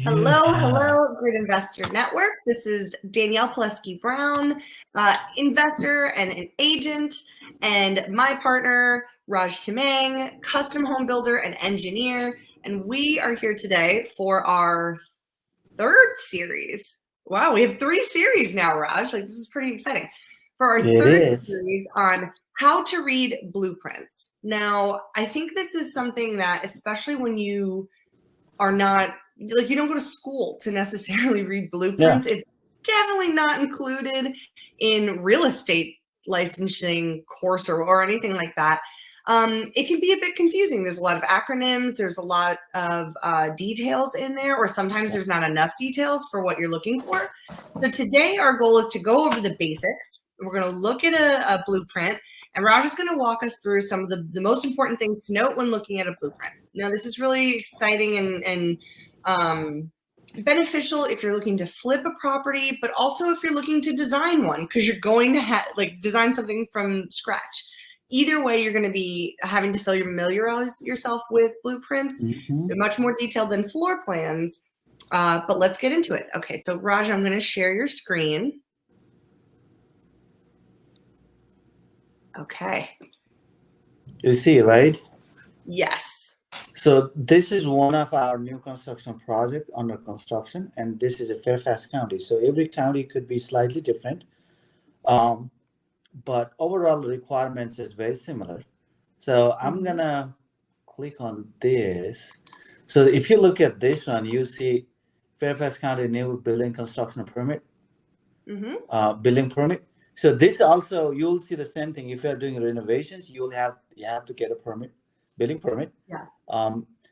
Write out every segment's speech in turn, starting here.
Hello, hello, Grid Investor Network. This is Danielle Palloschi-Browne, investor and an agent, and my partner, Raj Tamang, custom home builder and engineer. And we are here today for our third series. Wow, we have 3 series now, Raj. Like, this is pretty exciting. For our third series on how to read blueprints. Now, I think this is something that, especially when you are not, like, you don't go to school to necessarily read blueprints. Yeah. It's definitely not included in real estate licensing course or anything like that. It can be a bit confusing. There's a lot of acronyms. There's a lot of details in there, or sometimes there's not enough details for what you're looking for. So today our goal is to go over the basics. We're going to look at a blueprint, and Raj is going to walk us through some of the most important things to note when looking at a blueprint. Now, this is really exciting and beneficial if you're looking to flip a property, but also if you're looking to design one, because you're going to design something from scratch. Either way, you're going to be having to familiarize yourself with blueprints. They're much more detailed than floor plans, but let's get into it. Okay, so Raj, I'm going to share your screen. Okay. You see, right? Yes. So this is one of our new construction project under construction, and this is a Fairfax County. So every county could be slightly different, but overall the requirements is very similar. So I'm gonna click on this. So if you look at this one, you see Fairfax County new building construction permit, building permit. So this also, you'll see the same thing. If you're doing renovations, you have to get a permit, building permit. Yeah.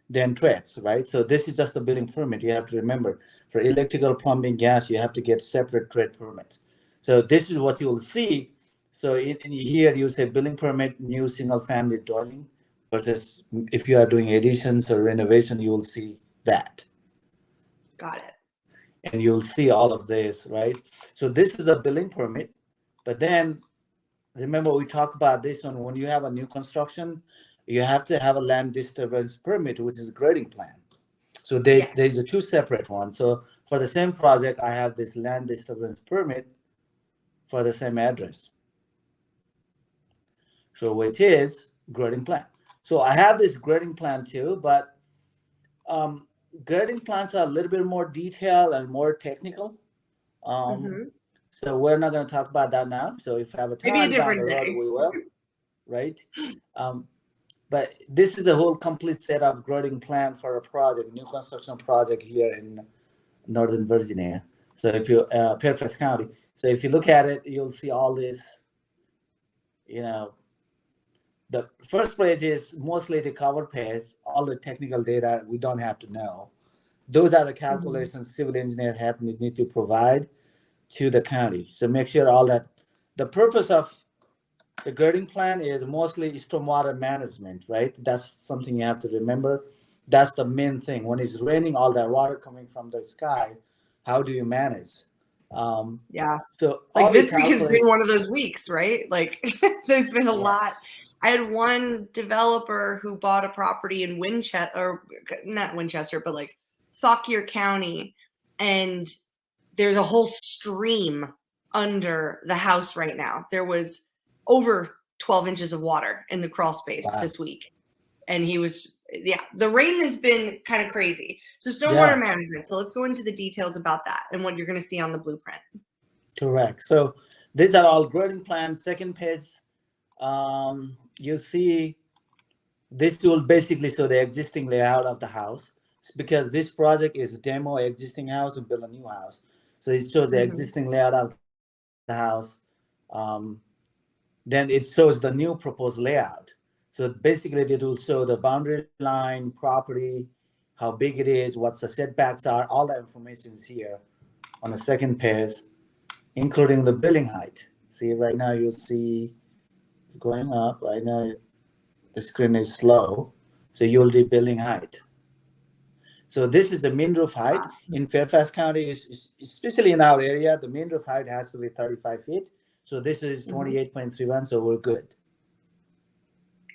Then trades, right? So this is just the building permit. You have to remember, for electrical, plumbing, gas, you have to get separate trade permits. So this is what you will see. So in here, you say building permit, new single family dwelling, versus if you are doing additions or renovation, you will see that. Got it. And you'll see all of this, right? So this is a building permit. But then, remember, we talked about this one. When you have a new construction, you have to have a land disturbance permit, which is a grading plan. So there's a 2 separate ones. So for the same project, I have this land disturbance permit for the same address. So which is grading plan. So I have this grading plan too, but grading plans are a little bit more detailed and more technical. So we're not going to talk about that now. So if I have a time maybe a down different the road, day. we will, right? But this is a whole complete set of grading plan for a project, new construction project here in Northern Virginia. So if you, Fairfax County. So if you look at it, you'll see all this, the first page is mostly the cover page, all the technical data we don't have to know. Those are the calculations civil engineer need to provide to the county. So make sure all that. The purpose of the grading plan is mostly stormwater management, right? That's something you have to remember. That's the main thing. When it's raining, all that water coming from the sky, how do you manage? Yeah. So like this week has been one of those weeks, right? Like there's been a lot. I had one developer who bought a property in Winchester, or not Winchester, but like Fauquier County, and there's a whole stream under the house right now. There was over 12 inches of water in the crawl space this week. And he was, the rain has been kind of crazy. So stormwater management. So let's go into the details about that and what you're going to see on the blueprint. Correct. So these are all grading plans. Second page, you see this will basically show the existing layout of the house, because this project is demo existing house and build a new house. So it shows the existing layout of the house. Then it shows the new proposed layout. So basically it will show the boundary line, property, how big it is, what the setbacks are, all that information is here on the second page, including the building height. See, right now you'll see it's going up. Right now the screen is slow. So you'll do building height. So this is the mean roof height in Fairfax County, especially in our area. The mean roof height has to be 35 feet. So this is 28.31, so we're good.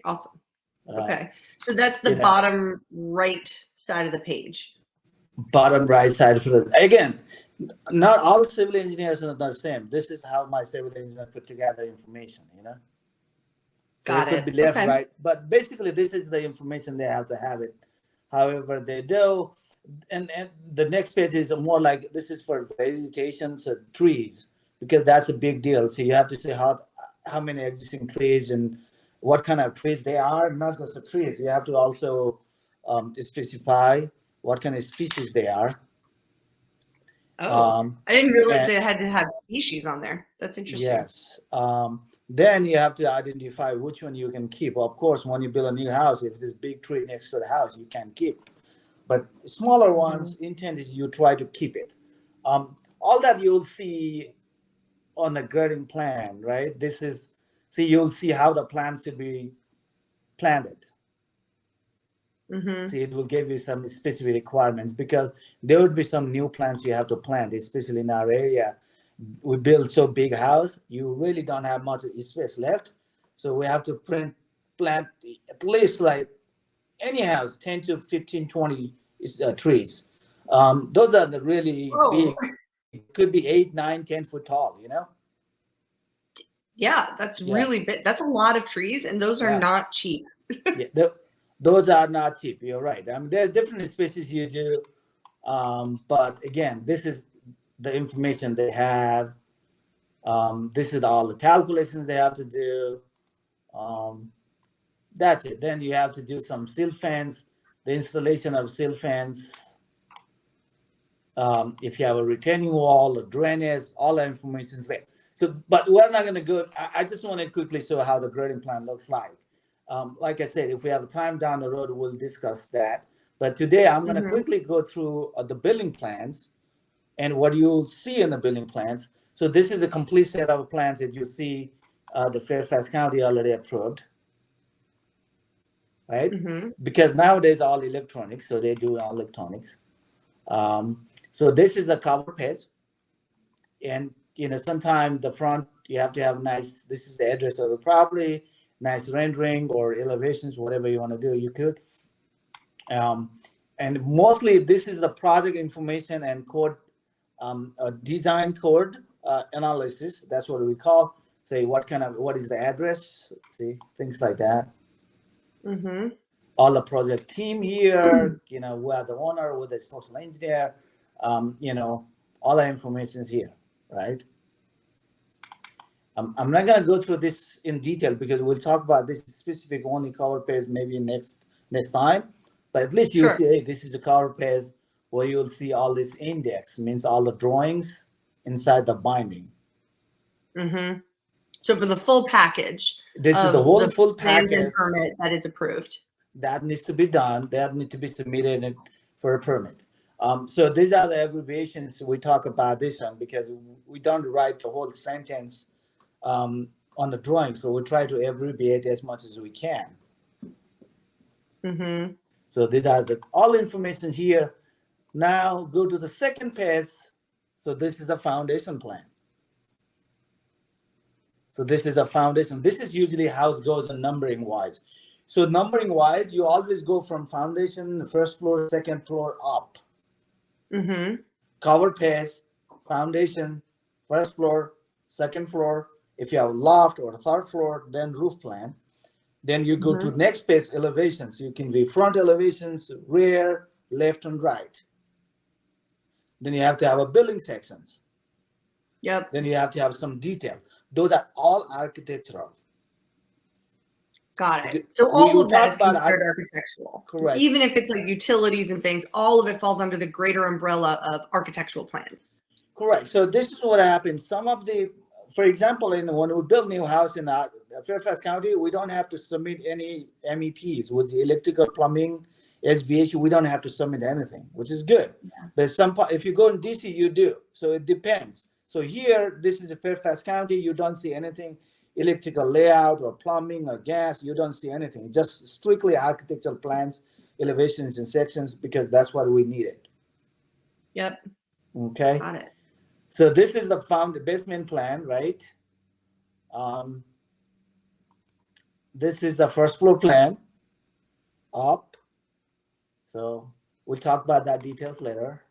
Awesome. Okay. So that's the bottom right side of the page. bottom right side for the, again, not all civil engineers are the same. This is how my civil engineer put together information, you know. So it Got could it. be left, Okay. right, but basically this is the information they have to have it. However, they do, and the next page is more like this is for vegetation, so trees, because that's a big deal. So you have to say how many existing trees and what kind of trees they are. Not just the trees, you have to also specify what kind of species they are. Oh, I didn't realize And they had to have species on there. That's interesting. yes. Then you have to identify which one you can keep. Of course, when you build a new house, if there's big tree next to the house, you can keep. But smaller ones, intent is you try to keep it. All that you'll see on the grading plan, right? This is, see, you'll see how the plants should be planted. Mm-hmm. See, it will give you some specific requirements because there would be some new plants you have to plant, especially in our area. We build so big house, you really don't have much space left. So we have to plant at least like any house, 10 to 15, 20 trees. Those are the really Oh, big, could be 8, 9, 10 foot tall, you know? yeah, that's Yeah. really big. That's a lot of trees, and those are Yeah. not cheap. Yeah, those are not cheap. You're right. I mean, there are different species you do. But again, this is the information they have. This is all the calculations they have to do. That's it. Then you have to do some sill fence, the installation of sill fence. If you have a retaining wall, a drainage, all the information is there. So, but we're not going to go. I just want to quickly show how the grading plan looks like. Like I said, if we have time down the road, we'll discuss that. But today, I'm going to quickly go through the building plans and what you'll see in the building plans. So this is a complete set of plans that you see the Fairfax County already approved, right? Because nowadays all electronics, so they do all electronics. So this is the cover page, and you know sometimes the front you have to have nice. This is the address of the property, nice rendering or elevations, whatever you want to do, you could. And mostly this is the project information and code, design code analysis. That's what we call. Say what is the address? See things like that. All the project team here. You know, we are the owner, we're the structural engineer. You know, all the information is here, right? I'm not going to go through this in detail because we'll talk about this specific only cover page maybe next time. But at least you'll see, hey, this is a cover page where you'll see all this index, means all the drawings inside the binding. So for the full package, this is the whole full plans package and permit that is approved. that needs to be done. That need to be submitted for a permit. So these are the abbreviations we talk about this one because we don't write the whole sentence on the drawing. So we try to abbreviate as much as we can. So these are all information here. Now go to the second page. So this is the foundation plan. So this is a foundation. This is usually how it goes in numbering wise. So numbering wise, you always go from foundation, first floor, second floor up. Cover page, foundation, first floor, second floor. If you have loft or third floor, then roof plan. Then you go to next page, elevations. You can be front elevations, rear, left and right. Then you have to have a building sections. Yep. Then you have to have some detail. Those are all architectural. Got it. So all of that is considered architectural. Correct. Even if it's like utilities and things, all of it falls under the greater umbrella of architectural plans. Correct. So this is what happens. Some of the, for example, when we build new house in Fairfax County, we don't have to submit any MEPs with the electrical, plumbing, SBH. We don't have to submit anything, which is good. Yeah. But if you go in DC, you do. So it depends. So here, this is the Fairfax County. You don't see anything electrical layout or plumbing or gas. You don't see anything. Just strictly architectural plans, elevations and sections, because that's what we needed. Yep. Okay. Got it. So this is the basement plan, right? This is the first floor plan up. So We'll talk about that details later.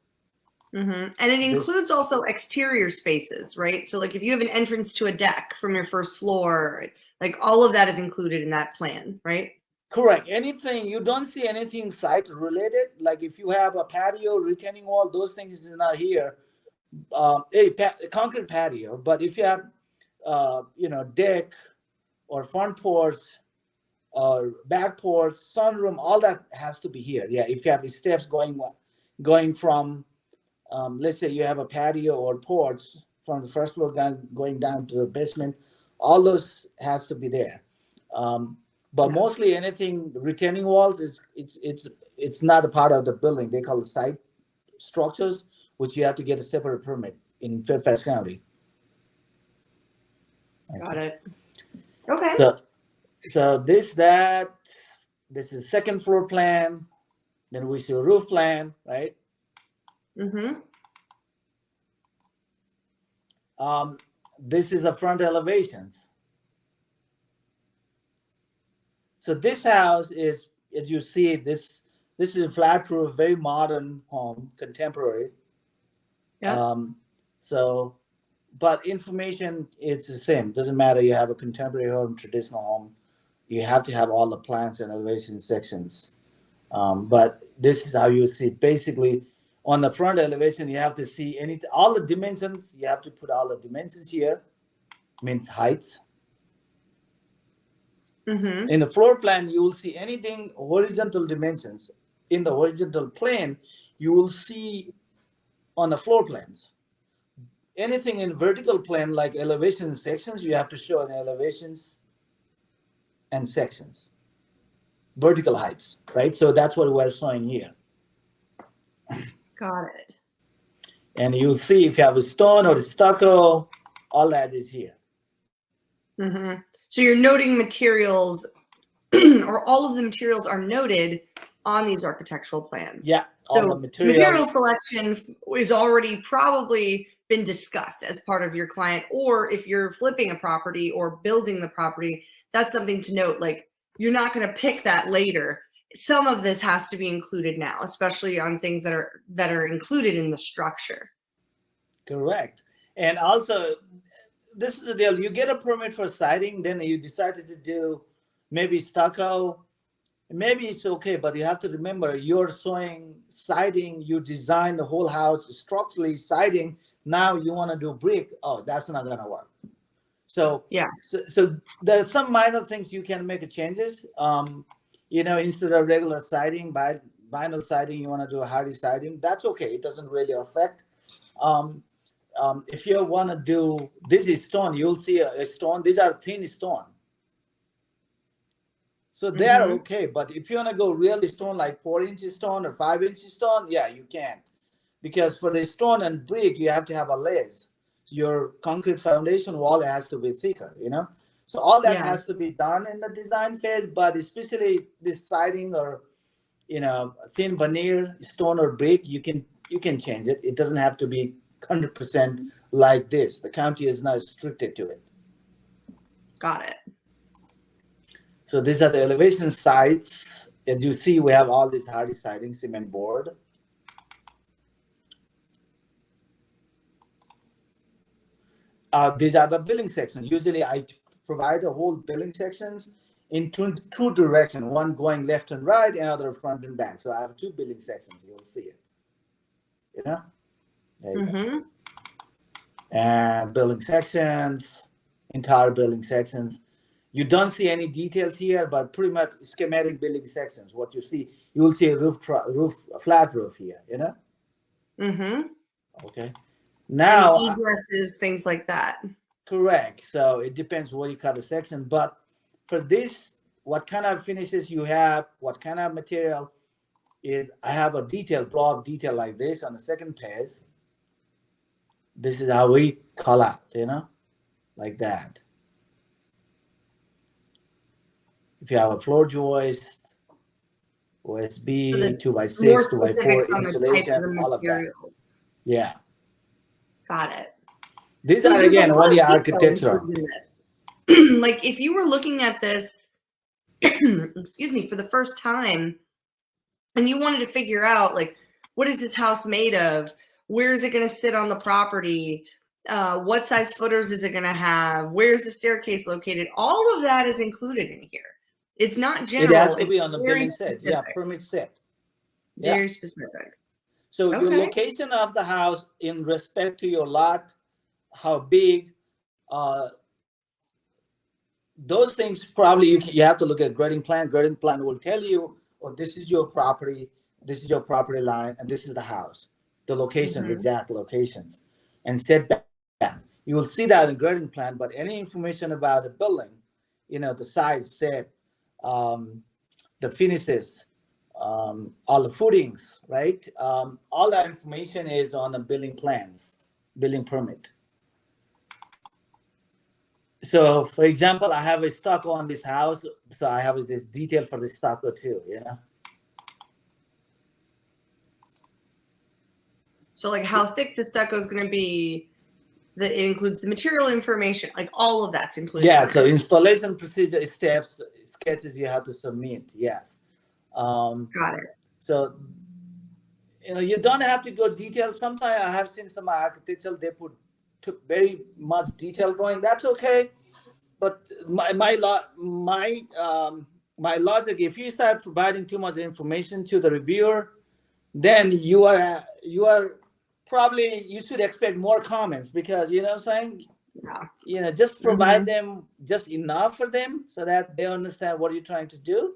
And it includes also exterior spaces, right? So like if you have an entrance to a deck from your first floor, like all of that is included in that plan, right? Correct. Anything, you don't see anything site related. Like if you have a patio, retaining wall, those things is not here. Concrete patio. But if you have, deck or front porch or back porch, sunroom, all that has to be here. Yeah. If you have steps going from, let's say you have a patio or porch from the first floor going down to the basement, all those has to be there. But mostly anything retaining walls it's not a part of the building. They call it site structures, which you have to get a separate permit in Fairfax County. Got it. Okay. So this is second floor plan. Then we see a roof plan, right? This is the front elevations. So this house is, as you see, this is a flat roof, very modern home, contemporary. Yeah. But information is the same. Doesn't matter you have a contemporary home, traditional home. You have to have all the plans and elevation sections. But this is how you see. Basically, on the front elevation, you have to see all the dimensions. You have to put all the dimensions here. Means heights. In the floor plan, you will see anything horizontal dimensions. In the horizontal plane, you will see on the floor plans. Anything in vertical plane, like elevation sections, you have to show in elevations and sections. Vertical heights, right? So that's what we're showing here. Got it. And you'll see if you have a stone or a stucco, all that is here. So you're noting materials, or all of the materials are noted on these architectural plans. Yeah. So material selection is already probably been discussed as part of your client, or if you're flipping a property or building the property, that's something to note. Like you're not going to pick that later. Some of this has to be included now, especially on things that are included in the structure. Correct. And also, this is the deal. You get a permit for siding, then you decided to do maybe stucco. Maybe it's okay, but you have to remember you're showing siding. You design the whole house structurally siding. Now you want to do brick. Oh, that's not going to work. So yeah. So there are some minor things you can make changes. Instead of regular siding, vinyl siding, you want to do a hardy siding. That's okay. It doesn't really affect. If you want to do, this is stone, you'll see a stone. These are thin stone. So they are okay. But if you want to go really stone, like 4-inch stone or 5-inch stone, yeah, you can't. Because for the stone and brick, you have to have a layers. Your concrete foundation wall has to be thicker, So all that has to be done in the design phase, but especially this siding or, thin veneer, stone or brick, you can change it. It doesn't have to be 100% like this. The county is not restricted to it. Got it. So these are the elevation sites. As you see, we have all these hardy siding, cement board. These are the building sections. Usually I provide a whole building sections in two directions, one going left and right, and other front and back. So I have 2 building sections. You'll see it. There you go. And building sections, entire building sections. You don't see any details here, but pretty much schematic building sections. What you see, you will see a a flat roof here, Okay. Now, and egresses, things like that. Correct. So it depends what you cut a section. But for this, what kind of finishes you have, what kind of material is, I have a block detail like this on the second page. This is how we call out, like that. If you have a floor joist, OSB, 2x6, 2x4 insulation, all of that. Yeah. Got it. These are, again, only architectural. Like if you were looking at this, excuse me, for the first time, and you wanted to figure out like, what is this house made of? Where is it going to sit on the property? What size footers is it going to have? Where's the staircase located? All of that is included in here. It's not It has general. to be on the very building set. Yeah, specific. permit set. Very Yeah. specific. So your Okay. location of the house in respect to your lot, how big, those things probably you have to look at grading plan. Grading plan will tell you, oh, this is your property, this is your property line, and this is the house. The location, Mhm. exact locations, and setback. You will see that in grading plan, but any information about the building, the size, set, the finishes, all the footings, right? All that information is on the building plans, building permit. So, for example, I have a stucco on this house, so I have this detail for the stucco too. So like how thick the stucco is going to be, that it includes the material information, like all of that's included. Yeah, so installation procedure steps, sketches you have to submit. Yes. Got it. So, you don't have to go detailed. Sometimes I have seen some architectural, they took very much detail drawing. That's okay. But my logic, if you start providing too much information to the reviewer, then you should expect more comments, because what I'm saying, just provide them just enough for them so that they understand what you're trying to do,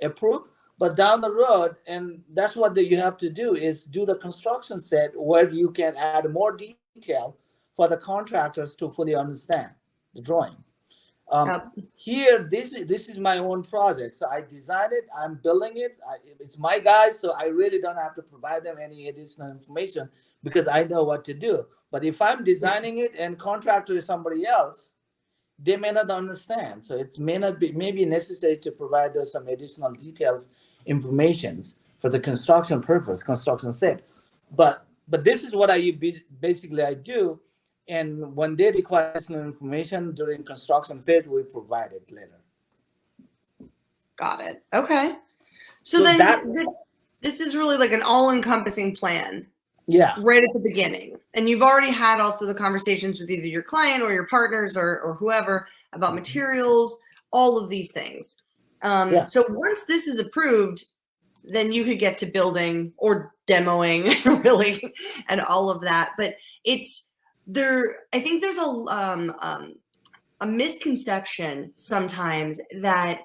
approve. But down the road, and that's what you have to do, is do the construction set where you can add more detail for the contractors to fully understand the drawing. Here, this is my own project, so I designed it, I'm building it, it's my guys, so I really don't have to provide them any additional information because I know what to do. But if I'm designing it and contractor is somebody else, they may not understand, so it may not be maybe necessary to provide those some additional details, informations for the construction purpose, construction set. But this is what I do. And when they require additional information during construction phase, we provide it later. Got it. Okay. So then this is really like an all-encompassing plan. Yeah. Right at the beginning. And you've already had also the conversations with either your client or your partners or whoever about materials, all of these things. So once this is approved, then you could get to building or demoing really and all of that. But I think there's a misconception sometimes that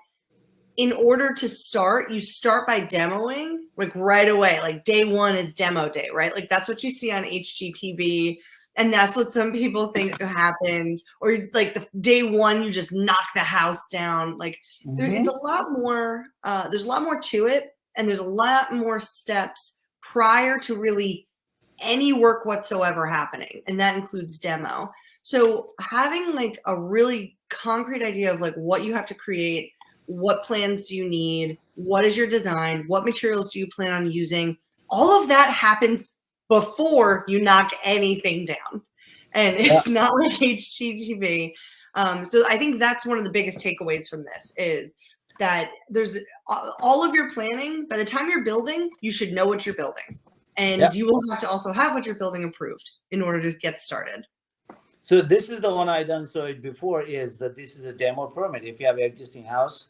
in order to start, you start by demoing like right away, like day one is demo day, right? Like that's what you see on HGTV. And that's what some people think happens. Or like the day one, you just knock the house down. Like it's a lot more, there's a lot more to it. And there's a lot more steps prior to really any work whatsoever happening. And that includes demo. So having like a really concrete idea of like what you have to create, what plans do you need, what is your design, what materials do you plan on using, all of that happens before you knock anything down. And it's not like HGTV. So I think that's one of the biggest takeaways from this is that there's all of your planning. By the time you're building, you should know what you're building. And you will have to also have what you're building approved in order to get started. So this is the one I done so before, is that this is a demo permit. If you have an existing house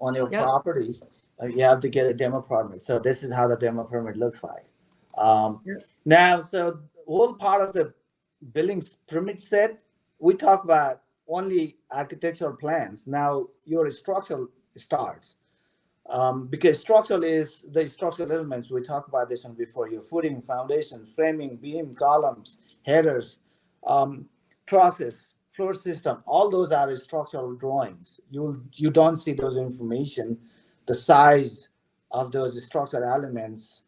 on your property, you have to get a demo permit. So this is how the demo permit looks like. Now, so whole part of the building permit set, we talk about only architectural plans. Now your structural starts. Because structural is the structural elements. We talked about this one before. Your footing, foundation, framing, beam, columns, headers, trusses, floor system. All those are structural drawings. You don't see those information, the size of those structural elements.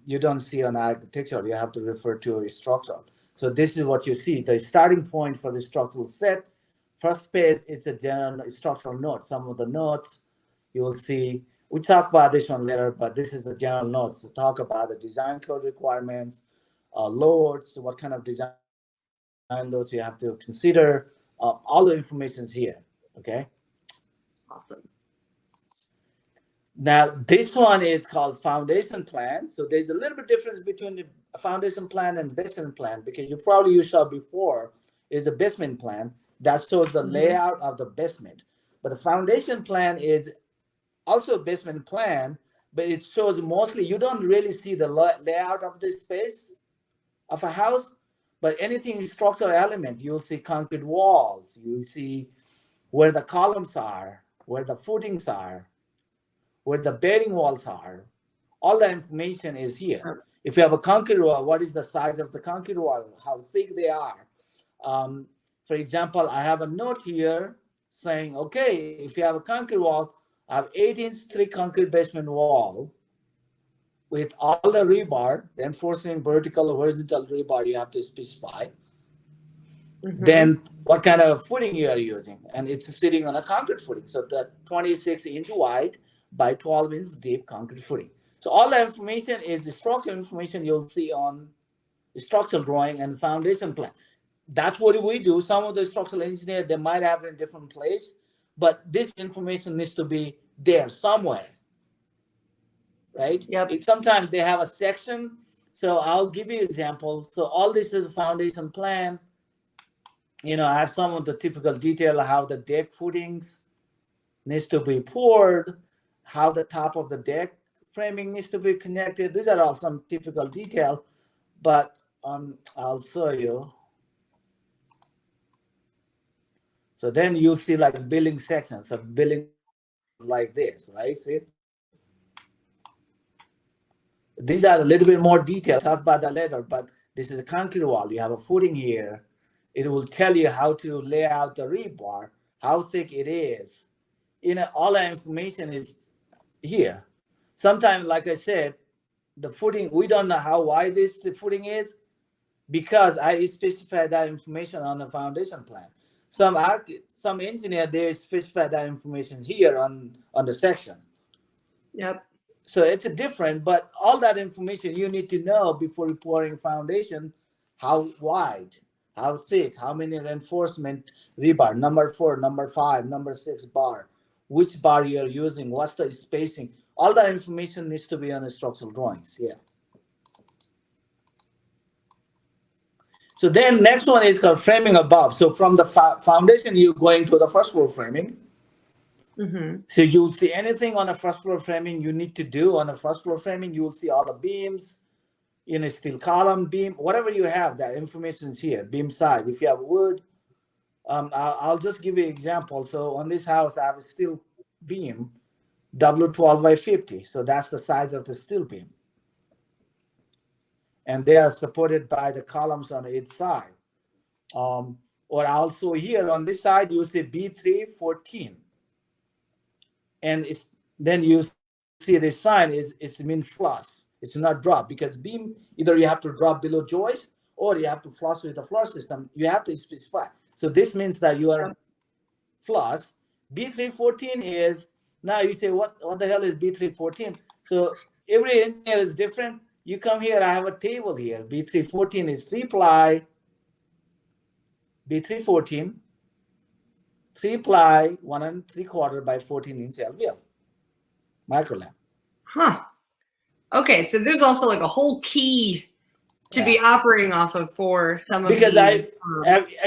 You don't see on architecture. You have to refer to a structural. So this is what you see. The starting point for the structural set. First page is a general structural note. Some of the notes you will see. We talk about this one later, but this is the general notes to talk about the design code requirements, loads, what kind of design loads you have to consider. All the information is here. Okay. Awesome. Now, this one is called foundation plan. So there's a little bit difference between the foundation plan and basement plan, because you saw before is the basement plan that shows the layout of the basement. But the foundation plan is also a basement plan, but it shows mostly, you don't really see the layout of the space of a house, but anything structural element, you'll see concrete walls, you see where the columns are, where the footings are, where the bearing walls are. All the information is here. If you have a concrete wall, what is the size of the concrete wall, how thick they are. For example, I have a note here saying, okay, if you have a concrete wall, I have 8-inch thick concrete basement wall with all the rebar, reinforcing vertical or horizontal rebar you have to specify. Then what kind of footing you are using, and it's sitting on a concrete footing. So the 26-inch wide by 12-inch deep concrete footing. So all the information is the structural information you'll see on the structural drawing and foundation plan. That's what we do. Some of the structural engineers, they might have it in a different place, but this information needs to be there somewhere, right? Yep. Sometimes they have a section. So I'll give you an example. So all this is a foundation plan. I have some of the typical detail of how the deck footings needs to be poured, how the top of the deck framing needs to be connected. These are all some typical detail, but I'll show you. So then you'll see like building sections. So building like this, right? See? These are a little bit more detailed. Talk about that later, but this is a concrete wall. You have a footing here. It will tell you how to lay out the rebar, how thick it is. All that information is here. Sometimes, like I said, the footing, we don't know how wide the footing is because I specify that information on the foundation plan. Some engineer, they specify that information here on the section. Yep. So it's a different, but all that information you need to know before pouring foundation, how wide, how thick, how many reinforcement rebar, number 4, number 5, number 6 bar, which bar you're using, what's the spacing. All that information needs to be on the structural drawings. Yeah. So then next one is called framing above. So from the foundation, you're going to the first floor framing. So you'll see anything on the first floor framing you need to do on the first floor framing. You will see all the beams, steel column, beam, whatever you have, that information is here. Beam side, if you have wood, I'll just give you an example. So on this house, I have a steel beam, W12 by 50. So that's the size of the steel beam. And they are supported by the columns on each side. Or also here on this side, you see B314. And then you see this sign it's mean flush. It's not drop, because beam, either you have to drop below joist or you have to flush with the flush system. You have to specify. So this means that you are flush. B314 is, now you say, what the hell is B314? So every engineer is different. You come here, I have a table here. B314 is 3-ply, B314, 3-ply, 1 3/4 by 14-inch LVL, microlam. Huh. Okay, so there's also like a whole key to be operating off of for some of these. Because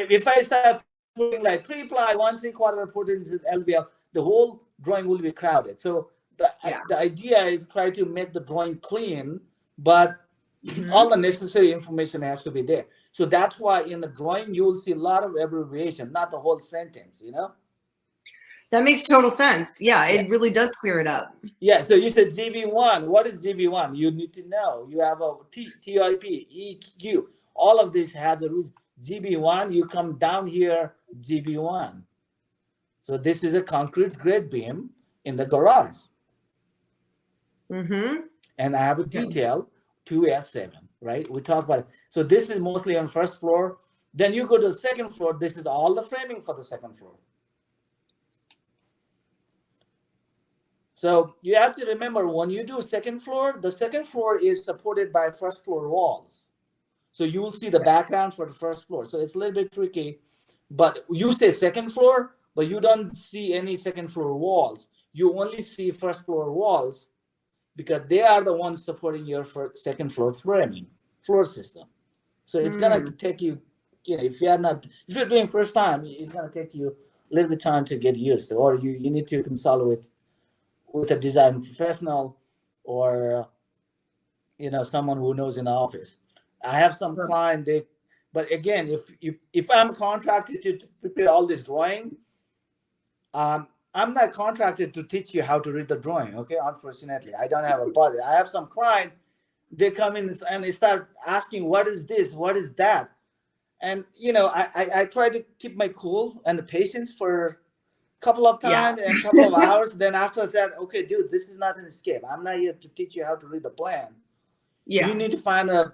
if I start putting like 3-ply, 1 3/4, 14-inch LVL, the whole drawing will be crowded. So the idea is try to make the drawing clean, but all the necessary information has to be there. So that's why in the drawing, you will see a lot of abbreviation, not the whole sentence, That makes total sense. Yeah, it really does clear it up. Yeah, so you said GB1. What is GB1? You need to know. You have a TIP, EQ. All of this has a root. GB1, you come down here, GB1. So this is a concrete grade beam in the garage. And I have a detail, 2S7, right? We talk about it. So this is mostly on first floor. Then you go to the second floor. This is all the framing for the second floor. So you have to remember, when you do second floor, the second floor is supported by first floor walls. So you will see the background for the first floor. So it's a little bit tricky, but you say second floor, but you don't see any second floor walls. You only see first floor walls because they are the ones supporting your second floor framing, floor system. So it's gonna take you, if you're doing first time, it's gonna take you a little bit time to get used to, or you need to consult with a design professional, or someone who knows in the office. I have some client, but again, if I'm contracted to prepare all this drawing, I'm not contracted to teach you how to read the drawing. Okay, unfortunately, I don't have a budget. I have some client, they come in and they start asking, what is this, what is that? And I try to keep my cool and the patience for a couple of times and a couple of hours. Then after that, okay, dude, this is not an escape. I'm not here to teach you how to read the plan. You need to find a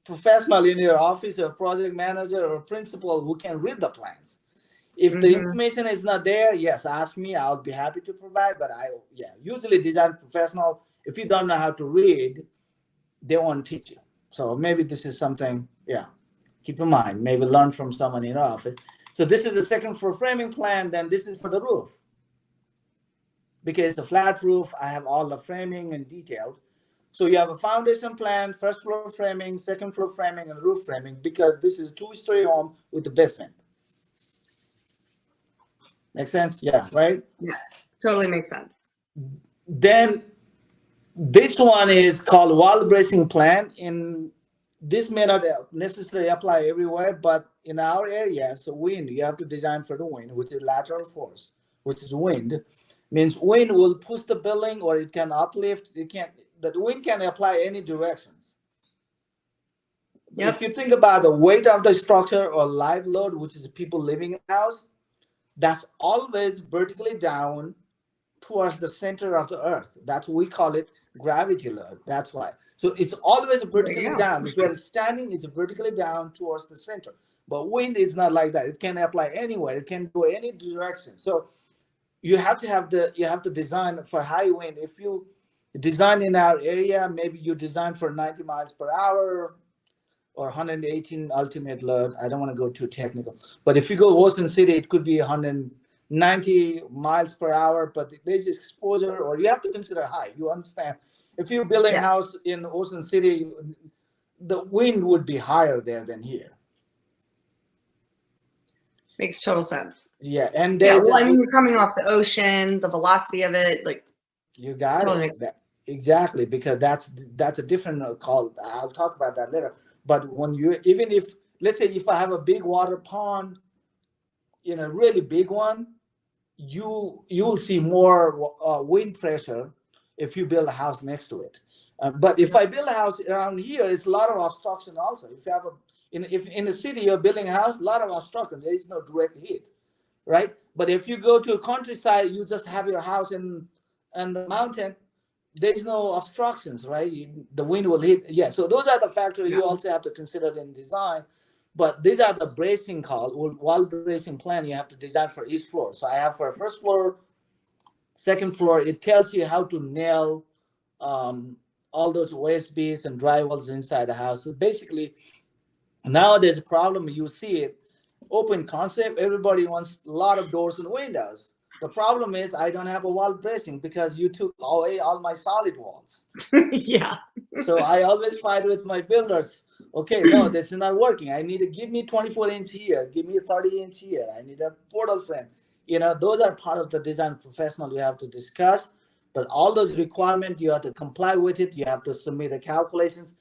professional in your office, or a project manager or a principal who can read the plans. If the information is not there, yes, ask me. I'll be happy to provide. But usually design professional, if you don't know how to read, they won't teach you. So maybe this is something, keep in mind. Maybe learn from someone in your office. So this is the second floor framing plan. Then this is for the roof. Because it's a flat roof, I have all the framing and detailed. So you have a foundation plan, first floor framing, second floor framing, and roof framing, because this is a 2-story home with a basement. Make sense? Yeah, right? Yes, totally makes sense. Then this one is called wall bracing plan. This may not necessarily apply everywhere, but in our area, so wind, you have to design for the wind, which is lateral force, which is wind. Means wind will push the building, or it can uplift. The wind can apply any directions. If you think about the weight of the structure or live load, which is people living in the house, that's always vertically down towards the center of the earth. That's what we call it gravity load. That's why. So it's always vertically down. If you're standing, it's vertically down towards the center. But wind is not like that. It can apply anywhere. It can go any direction. So you have to design for high wind. If you design in our area, maybe you design for 90 miles per hour or 118 ultimate load. I don't want to go too technical, but if you go Ocean City, it could be 190 miles per hour, but there's exposure, or you have to consider high. You understand? If you're building a house in Ocean City, the wind would be higher there than here. Makes total sense. Yeah, and you're coming off the ocean, the velocity of it, like you got it. Exactly, because that's a different call. I'll talk about that later. But when let's say if I have a big water pond, really big one, you'll see more wind pressure if you build a house next to it. But if I build a house around here, it's a lot of obstruction also. If you have if in the city you're building a house, a lot of obstruction. There is no direct heat, right? But if you go to a countryside, you just have your house in the mountain. There's no obstructions, right? The wind will hit. Yeah, so those are the factors you also have to consider in design. But these are the bracing wall bracing plan you have to design for each floor. So I have for first floor, second floor, it tells you how to nail all those OSBs and drywalls inside the house. So basically, nowadays the problem, you see it, open concept, everybody wants a lot of doors and windows. The problem is I don't have a wall bracing because you took away all my solid walls. So I always fight with my builders. Okay, no, this is not working. I need to give me 24-inch here, give me a 30-inch here. I need a portal frame. Those are part of the design professional you have to discuss. But all those requirements, you have to comply with it. You have to submit the calculations.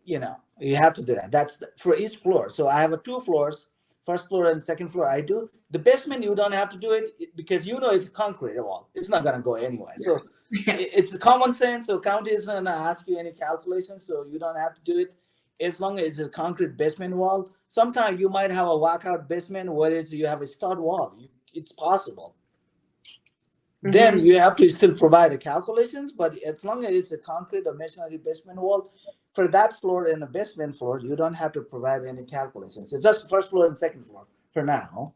You have to do that. That's for each floor. So I have 2 floors. First floor and second floor, I do. The basement, you don't have to do it because it's a concrete wall. It's not going to go anywhere. So it's common sense. So county isn't going to ask you any calculations, so you don't have to do it as long as it's a concrete basement wall. Sometimes you might have a walkout basement, whereas you have a stud wall. It's possible. Then you have to still provide the calculations, but as long as it's a concrete or masonry basement wall, for that floor and the basement floor, you don't have to provide any calculations. It's just first floor and second floor for now.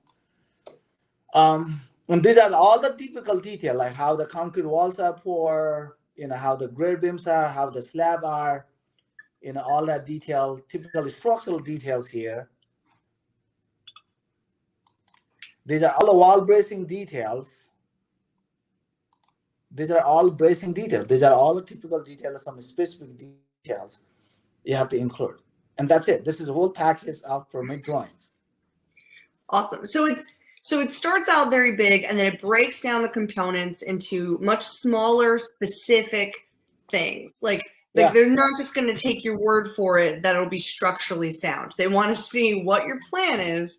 And these are all the typical detail, like how the concrete walls are poured, how the grade beams are, how the slab are, all that detail, typical structural details here. These are all the wall bracing details. These are all bracing details. These are all the typical details, some specific details you have to include. And that's it. This is a whole package of permit drawings. Awesome. So it starts out very big, and then it breaks down the components into much smaller, specific things. Like they're not just going to take your word for it that it'll be structurally sound. They want to see what your plan is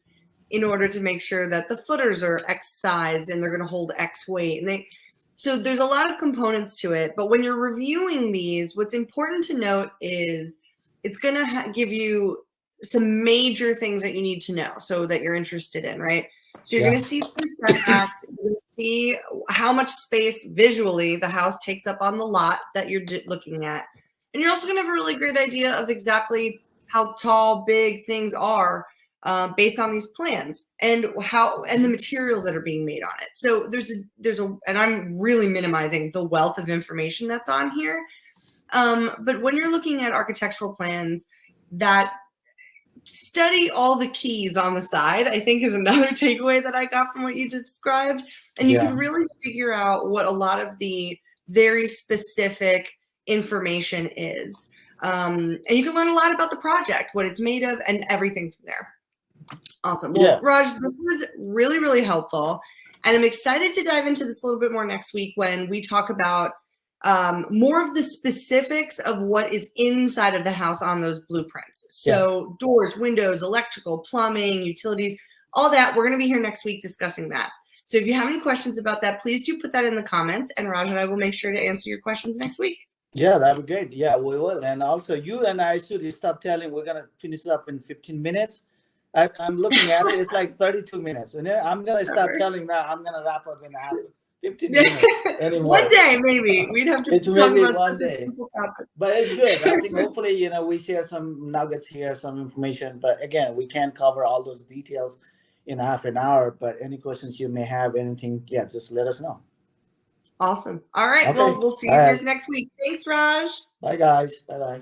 in order to make sure that the footers are X sized and they're going to hold X weight. And so there's a lot of components to it. But when you're reviewing these, what's important to note is it's going to give you some major things that you need to know so that you're interested in, right? So you're going to see some setbacks, you're going to see how much space visually the house takes up on the lot that you're looking at. And you're also going to have a really great idea of exactly how tall, big things are based on these plans and the materials that are being made on it. So and I'm really minimizing the wealth of information that's on here. But when you're looking at architectural plans, that study all the keys on the side, I think, is another takeaway that I got from what you described. And you can really figure out what a lot of the very specific information is. And you can learn a lot about the project, what it's made of, and everything from there. Awesome. Well, Raj, this was really, really helpful. And I'm excited to dive into this a little bit more next week when we talk about more of the specifics of what is inside of the house on those blueprints. So doors, windows, electrical, plumbing, utilities, all that. We're going to be here next week discussing that. So if you have any questions about that, please do put that in the comments, and Raj and I will make sure to answer your questions next week. Yeah, that'd be great. Yeah, we will. And also you and I should stop telling we're going to finish up in 15 minutes. I'm looking at it. It's like 32 minutes. And I'm going to stop telling now. I'm going to wrap up in 15 minutes anymore. One day, maybe. We'd have to talk about such a simple topic. But it's good. I think hopefully, we share some nuggets here, some information. But again, we can't cover all those details in half an hour. But any questions you may have, anything, just let us know. Awesome. All right. Okay. Well, we'll see you guys next week. Thanks, Raj. Bye, guys. Bye-bye.